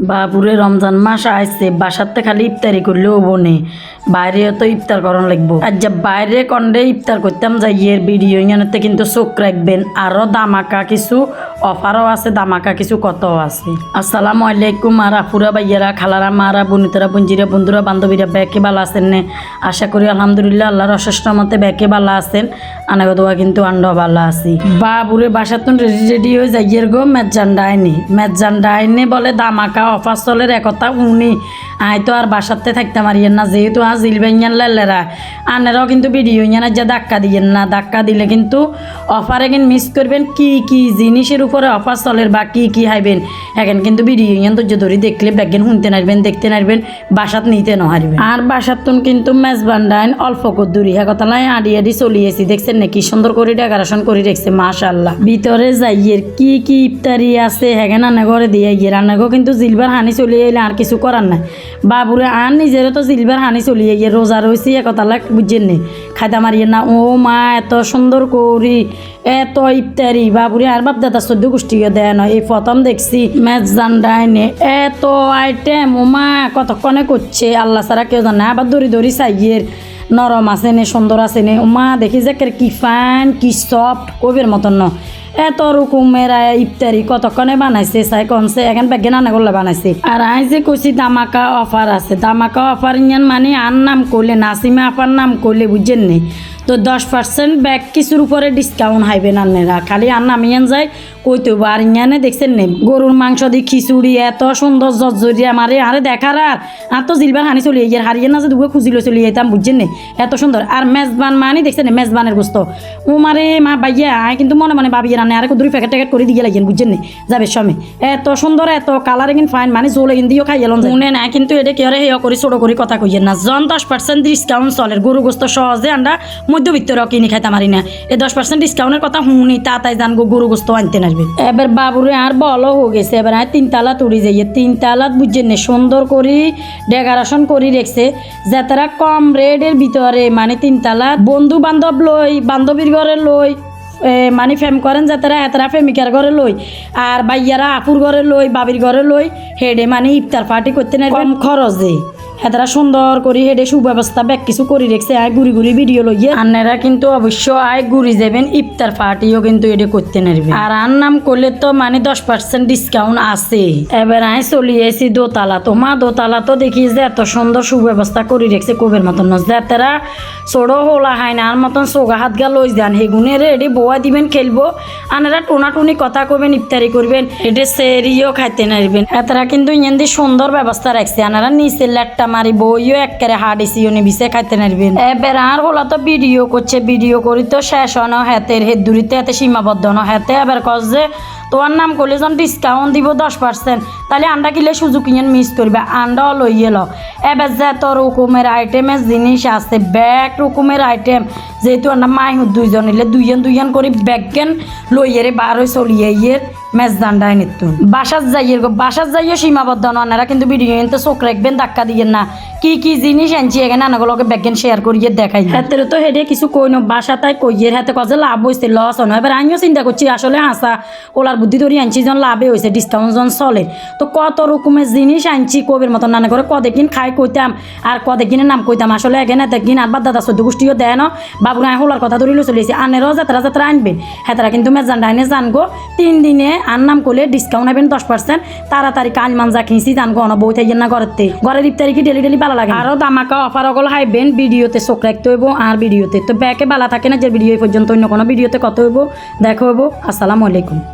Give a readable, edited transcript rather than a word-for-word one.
বাপুরে রমজান মাস আইছে বাসাতে খালি ইফতারি করলেও বনে বাইরেও তো ইফতার করানো লাগবো। আর যা বাইরে কন্ডে ইফতার করতাম যাইয়ের ভিডিও ইয়ানতে কিন্তু চোখ রাখবেন। আরো দামাকা কিছু অফারও আছে, দামাকা কিছু কতও আছে। আসসালামু আলাইকুম আর আফুরা ভাইয়ারা, খালারা, মারা, বনিতারা, বঞ্জিরা, বন্ধুরা, বান্ধবীরা ব্যাকে ভালো আছেন নে? আশা করি আলহামদুলিল্লাহ আল্লাহর অশেষ রহমতে ব্যাকে ভালো আছেন। আনাগো দোয়া কিন্তু আন্ডাও ভালো আছি। বাবুরে বাসাতুন রেডি হয়ে যাইয়ের গো মেজান্ডা আইনে বলে দামাকা অফার চলের একথা উনি আয় তো আর বাসাতে থাকতে পারিয়েন না, যেহেতু আজ জিলবেঞ্জান লেলেরা আনেরাও কিন্তু ভিডিও ইয়ানা যে ধাক্কা দিয়েন না, ধাক্কা দিলে কিন্তু অফারে কিন্তু মিস করবেন। কি কি জিনিসের উপরে অফার চলের বা কি কি হাইবেন এখন কিন্তু ভিডিও ইয়ান ধৈর্য ধরে দেখলে ব্যাগেন শুনতে নারবেন, দেখতে নারবেন, বাসাত নিতে নহারবেন। আর বাসাতুন কিন্তু মেজবান্ডাইন অল্প কদ্দুরি কথা লাই আড়ি চলিয়েছি, দেখছেন নাকি সুন্দর করে ডেকোরেশন করে রেখেছে মাশাআল্লাহ। ভিতরে যাইয়ের কি কি ইফতারি আছে হ্যাঁ রান্না করে দিয়ে গিয়ে রান্নাগো কিন্তু জিলবার হানি চলিয়ে এলে আর কিছু করার নাই। বাবুরে আর নিজেরও তো জিলবার হানি চলিয়ে গিয়ে রোজা রয়েছি একথা লাগ বুঝছেন নি, খাইতে মারিয়ে না। ও মা এত সুন্দর করি এত ইফতারি বাবুরে আর বাপ দাদা 14 গোষ্ঠীকে দেয় না, এই প্রথম দেখছি মেজান্ডাইনে এত আইটেম। ও মা কতক্ষণে করছে আল্লাহ ছাড়া কেউ জানে। আবার দড়ি চাইয়ের নরম আছে নে, সুন্দর আছে নে। ও মা দেখি যে কি ফাইন কি সফট কবির মতন ন। এত রকমের ইফতারি কতক্ষণে বানাইছে চাই কনছে এখন ব্যাগে নানা করলে বানাইছে। আর আই যে কইছি দামাকা অফার আছে, দামাকা অফার ইয়ান মানে আর নাম করলে নাসিমা আপার নাম করলে বুঝছেন নি তো 10% ব্যাগ কিছুর উপরে ডিসকাউন্ট হাইবেন আনেরা, খালি আর নাম ইয়ান যায় কইতে আর ইয়ানে দেখছেন নে গরুর মাংস দিয়ে খিচুড়ি এত সুন্দর জর্জরিয়া মারে আরে দেখার আর তো জিলবার হানি চলিয়ে গিয়ে হারিয়ে না যে দুপুরে খুঁজিলে চলিয়ে যেতাম বুঝছেন নে এত সুন্দর। আর মেজবান মানে দেখছেন মেজবানের গোস্ত ও মারে মা বাইয়া আয় কিন্তু মনে মনে ভাবিয়ে রান্না আর 2 প্যাকেট করে দিয়ে লাগেন বুঝছেন নে যাবে সময় এত সুন্দর এত কালার কিন্তু ফাইন মানে জোলে কিন্তু দিয়েও খাইয়েলাম মনে না কিন্তু এটা কি আরে হেয় করে ছোট করে কথা কইয়েন না। জন 10% ডিসকাউন্ট চলের গরু গোস্ত সহজে আমরা মধ্যবিত্তরাও কিনে খাইতে পারি না, এই 10% ডিসকাউন্টের কথা শুনি তাই জান গরু গোস্ত আনতে আসবে। এবার বাবুরে আর বলো হয়ে গেছে এবার আর 3 তালা তুড়ি যাইয়ে 3 তালাত বুঝছেন না সুন্দর করে ডেকোরেশন করে রেখছে যে তারা কম রেটের ভিতরে মানে 3 তালাত বন্ধু বান্ধব লই বান্ধবীর ঘরে লই মানে ফেম করেন যাতারা এতারা প্রেমিকার ঘরে লই আর বাইয়ারা আপুর ঘরে লই বাবির ঘরে লই হেডে মানে ইফতার পার্টি করতে না কম খরচে এতারা সুন্দর করে হেডে সুব্যবস্থা ব্যাগ কিছু করে রেখছে। আয় ঘুরি ভিডিও লইয়ে আন্নারা কিন্তু অবশ্য আয় ঘুরি যাবেন ইফতার পার্টিও কিন্তু এটা করতে নারবে। আর আর নাম করলে তো মানে 10% ডিসকাউন্ট আছে। এবার আয় চলিয়েছি দোতলা, তো মা দোতলা তো দেখি যে এত সুন্দর সুব্যবস্থা করে রেখছে কবের মতন যাতারা ছোড়ো হোলা হয় না আর মতন চোগা হাত গা লই যান হেগুনে রেডি বোয়া দিবেন খেলবো আনারা টোনাটুনি কথা কবেন ইফতারি করবেন এটা সেরিও খাইতে নারবেন। এতারা কিন্তু ইয়েন দিয়ে সুন্দর ব্যবস্থা রাখছে আনারা নিচে লেটটা মারি বইও একেবারে হাডিসিও নিবিছে খাইতে নারবেন। এবার আর হলা তো ভিডিও করছে, ভিডিও করি তো শেষ হন হাতের হেত দূরিতে হাতে সীমাবদ্ধ ন হাতে এবার কস যে তোমার নাম করলে যখন ডিসকাউন্ট দিব 10% তাহলে আন্ডা কিনলে সুযোগ ইয়ান মিস করবে আন্ডাও লইয়ে ল। এবার যে এত রকমের আইটেমের জিনিস আছে ব্যাগ রকমের আইটেম যেহেতু আমরা মাইহুর 2 জন নিলে 2 করে ব্যাগেন লইয়ে রে বারোই চলিয়ে ইয়ের মেজদান্ডায় নিত বাসাত যাইয়ে সীমাবদ্ধ নানারা কিন্তু ভিডিও এনতে চোখ রাখবেন ধাক্কা দিয়েন না। কি কি জিনিস আনছি এখানে নানাগুলোকে ব্যাগেন শেয়ার করিয়ে দেখাই হাতের তো হেডে কিছু কই ন বাসা তাই কইয়ের হাতে কজে লাভ হয়েছে লস হয়। এবার আমিও চিন্তা করছি আসলে হাসা ওলার বুদ্ধি ধরি আনছি যখন লাভে হয়েছে ডিসকাউন্ট যখন চলে তো কত রকমের জিনিস আনছি কবের মতন নানা করে কদেকিন খাই কইতাম আর কদেকিনের নাম কইতাম আসলে এখানে দেখিন আর বাদ দাদা 14 গোষ্ঠীও দেয় না বাবুরা হোলার কথা ধরিল চলেছি আনেরও যাত্রা আনবেন হেতারা কিন্তু মেজান্ডাইনে জানগো 3 দিনে আর নাম করলে ডিসকাউন্ট হবেন 10%। তাড়াতাড়ি কাল মানজা কিনছি জানগো অন বই থাকেন না ঘরের ইফতারি কি ডেলি ভালো লাগে। আরও দামাকা অফার অগল হাইবেন ভিডিওতে চোখ রাখতে হইব আর ভিডিওতে তো ব্যাকে ভালো থাকে না যে ভিডিও পর্যন্ত অন্য কোনো ভিডিওতে কত হইব দেখা হইব। আসসালামু আলাইকুম।